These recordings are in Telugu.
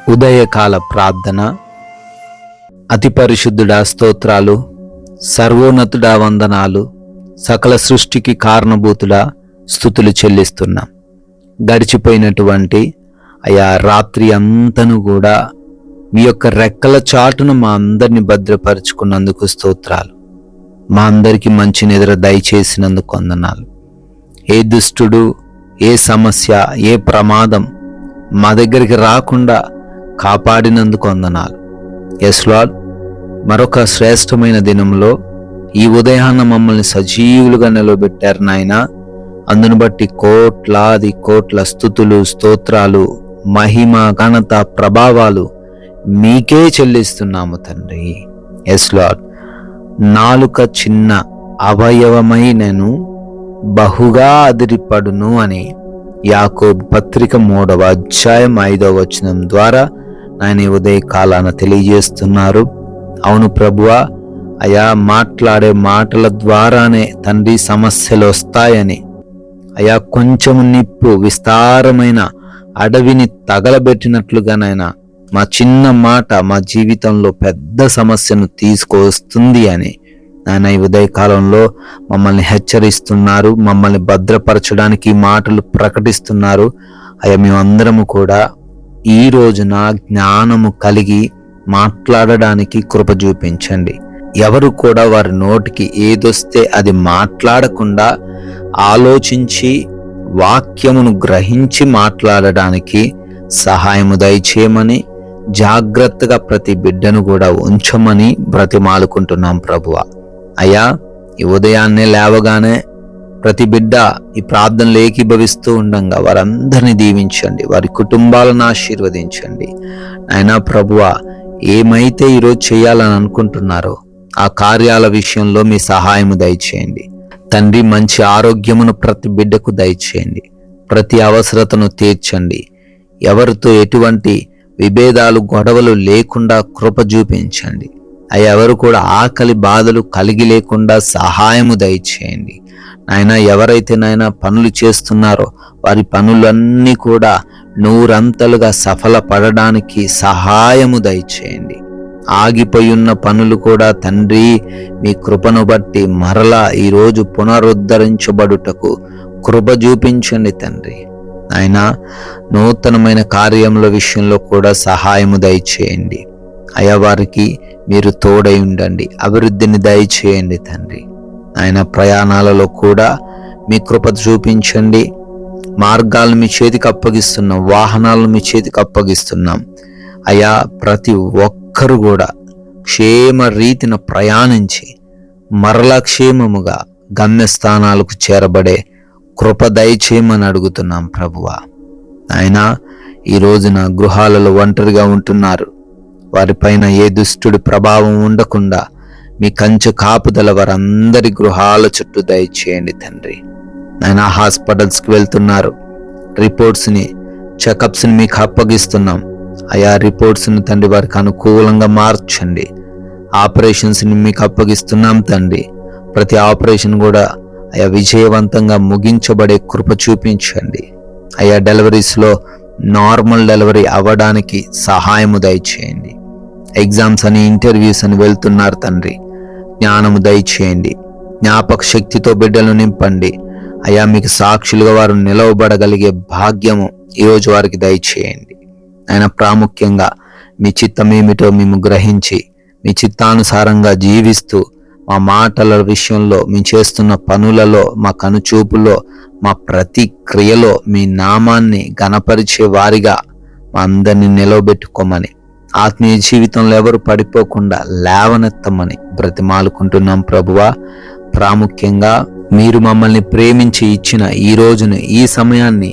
ఉదయకాల ప్రార్థన. అతి పరిశుద్ధుడా స్తోత్రాలు, సర్వోన్నతుడా వందనాలు, సకల సృష్టికి కారణభూతుడా స్తుతులు చెల్లిస్తున్నాం. గడిచిపోయినటువంటి రాత్రి అంతను కూడా మీ యొక్క రెక్కల చాటును మా అందరిని భద్రపరుచుకున్నందుకు స్తోత్రాలు. మా అందరికీ మంచి నిద్ర దయచేసినందుకు వందనాలు. ఏ దుష్టుడు, ఏ సమస్య, ఏ ప్రమాదం మా దగ్గరికి రాకుండా కాపాడినందుకు వందనాలు. ఎస్ లార్డ్, మరొక శ్రేష్టమైన దినంలో ఈ ఉదయాన్న మమ్మల్ని సజీవులుగా నిలబెట్టారు నాయన. అందును బట్టి కోట్లాది కోట్ల స్తుతులు, స్తోత్రాలు, మహిమ, ఘనత, ప్రభావాలు మీకే చెల్లిస్తున్నాము తండ్రి. ఎస్ లార్డ్, నాలుక చిన్న అవయవమై నేను బహుగా అదిరిపడును అని యాకోబు పత్రిక 3వ అధ్యాయం 5వ వచనం ద్వారా ఆయన ఉదయ కాలాన తెలియజేస్తున్నారు. అవును ప్రభువా, మాట్లాడే మాటల ద్వారానే తండ్రి సమస్యలు వస్తాయని, కొంచెం నిప్పు విస్తారమైన అడవిని తగలబెట్టినట్లుగానైనా మా చిన్న మాట మా జీవితంలో పెద్ద సమస్యను తీసుకొస్తుంది అని ఆయన ఈ ఉదయకాలంలో మమ్మల్ని హెచ్చరిస్తున్నారు. మమ్మల్ని భద్రపరచడానికి మాటలు ప్రకటిస్తున్నారు. మేమందరము కూడా ఈ రోజున జ్ఞానము కలిగి మాట్లాడడానికి కృప చూపించండి. ఎవరు కూడా వారి నోటికి ఏదొస్తే అది మాట్లాడకుండా ఆలోచించి వాక్యమును గ్రహించి మాట్లాడడానికి సహాయము దయచేయమని, జాగ్రత్తగా ప్రతి బిడ్డను కూడా ఉంచమని బ్రతిమాలుకుంటున్నాం ప్రభువా. ఈ ఉదయాన్నే లేవగానే ప్రతి బిడ్డ ఈ ప్రార్థనలు ఏకీభవిస్తూ ఉండంగా వారందరినీ దీవించండి, వారి కుటుంబాలను ఆశీర్వదించండి. అయినా ప్రభువా, ఏమైతే ఈరోజు చేయాలని అనుకుంటున్నారో ఆ కార్యాల విషయంలో మీ సహాయము దయచేయండి తండ్రి. మంచి ఆరోగ్యమును ప్రతి బిడ్డకు దయచేయండి, ప్రతి అవసరతను తీర్చండి. ఎవరితో ఎటువంటి విభేదాలు, గొడవలు లేకుండా కృప చూపించండి. ఎవరు కూడా ఆకలి బాధలు కలిగి లేకుండా సహాయము దయచేయండి నాయన. ఎవరైతే నాయన పనులు చేస్తున్నారో వారి పనులన్నీ కూడా నూరంతలుగా సఫలపడడానికి సహాయము దయచేయండి. ఆగిపోయి ఉన్న పనులు కూడా తండ్రి మీ కృపను బట్టి మరలా ఈరోజు పునరుద్ధరించబడుటకు కృప చూపించండి తండ్రి. ఆయన నూతనమైన కార్యముల విషయంలో కూడా సహాయము దయచేయండి. వారికి మీరు తోడై ఉండండి, అభివృద్ధిని దయచేయండి తండ్రి. ఆయన ప్రయాణాలలో కూడా మీ కృప చూపించండి. మార్గాలను మీ చేతికి అప్పగిస్తున్నాం, వాహనాలను మీ చేతికి అప్పగిస్తున్నాం. ప్రతి ఒక్కరు కూడా క్షేమ రీతిన ప్రయాణించి మరలా క్షేమముగా గమ్యస్థానాలకు చేరబడే కృప దయచేయమని అడుగుతున్నాం ప్రభువా. ఈ రోజున గృహాలలో ఒంటరిగా ఉంటున్నారు, వారిపైన ఏ దుష్టుడి ప్రభావం ఉండకుండా మీ కంచె కాపుదల వారందరి గృహాల చుట్టూ దయచేయండి తండ్రి. హాస్పిటల్స్కి వెళ్తున్నారు, రిపోర్ట్స్ని, చెకప్స్ని మీకు అప్పగిస్తున్నాం. రిపోర్ట్స్ని తండ్రి వారికి అనుకూలంగా మార్చండి. ఆపరేషన్స్ని మీకు అప్పగిస్తున్నాం తండ్రి. ప్రతి ఆపరేషన్ కూడా విజయవంతంగా ముగించబడే కృప చూపించండి. డెలివరీస్లో నార్మల్ డెలివరీ అవ్వడానికి సహాయము దయచేయండి. ఎగ్జామ్స్ అని, ఇంటర్వ్యూస్ అని వెళ్తున్నారు తండ్రి, జ్ఞానము దయచేయండి. జ్ఞాపక శక్తితో బిడ్డలు నింపండి. మీకు సాక్షులుగా వారు నిలవబడగలిగే భాగ్యము ఈరోజు వారికి దయచేయండి. ప్రాముఖ్యంగా మీ చిత్తం ఏమిటో మేము గ్రహించి మీ చిత్తానుసారంగా జీవిస్తూ మా మాటల విషయంలో, మేము చేస్తున్న పనులలో, మా కనుచూపులో, మా ప్రతి క్రియలో మీ నామాన్ని గణపరిచే వారిగా మా అందరినీ నిలవబెట్టుకోమని, ఆత్మీయ జీవితంలో ఎవరు పడిపోకుండా లేవనెత్తమని బ్రతిమాలుకుంటున్నాం ప్రభువా. ప్రాముఖ్యంగా మీరు మమ్మల్ని ప్రేమించి ఇచ్చిన ఈ రోజును, ఈ సమయాన్ని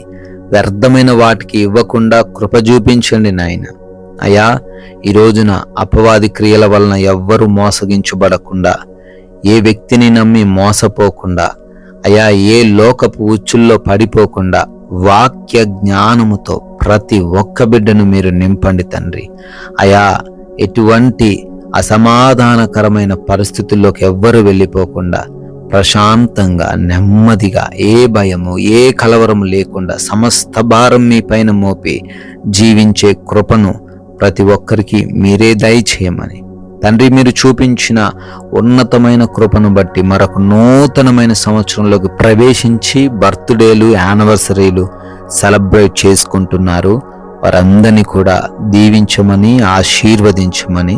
వ్యర్థమైన వాటికి ఇవ్వకుండా కృప చూపించండి నాయన. ఈ రోజున అపవాది క్రియల వలన ఎవ్వరూ మోసగించబడకుండా, ఏ వ్యక్తిని నమ్మి మోసపోకుండా, ఏ లోకపు ఉచ్చుల్లో పడిపోకుండా వాక్య జ్ఞానముతో ప్రతి ఒక్క బిడ్డను మీరు నింపండి తండ్రి. ఎటువంటి అసమాధానకరమైన పరిస్థితుల్లోకి ఎవ్వరూ వెళ్ళిపోకుండా ప్రశాంతంగా, నెమ్మదిగా, ఏ భయము, ఏ కలవరము లేకుండా సమస్త భారం మీ పైన మోపి జీవించే కృపను ప్రతి ఒక్కరికి మీరే దయచేయమని తండ్రి, మీరు చూపించిన ఉన్నతమైన కృపను బట్టి మరొక నూతనమైన సంవత్సరంలోకి ప్రవేశించి బర్త్డేలు, యానివర్సరీలు సెలబ్రేట్ చేసుకుంటున్నారు. వారందరినీ కూడా దీవించమని, ఆశీర్వదించమని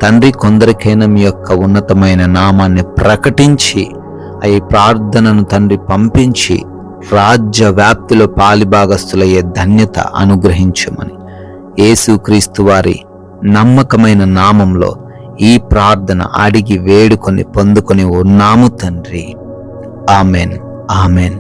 తండ్రి, కొందరికైనా మీ యొక్క ఉన్నతమైన నామాన్ని ప్రకటించి ఈ ప్రార్థనను తండ్రి పంపించి రాజ్య వ్యాప్తిలో పాలిభాగస్తులయ్యే ధన్యత అనుగ్రహించమని యేసుక్రీస్తు వారి నమ్మకమైన నామంలో ఈ ప్రార్థన అడిగి వేడుకొని పొందుకొని ఉన్నాము తండ్రి. Amen, amen.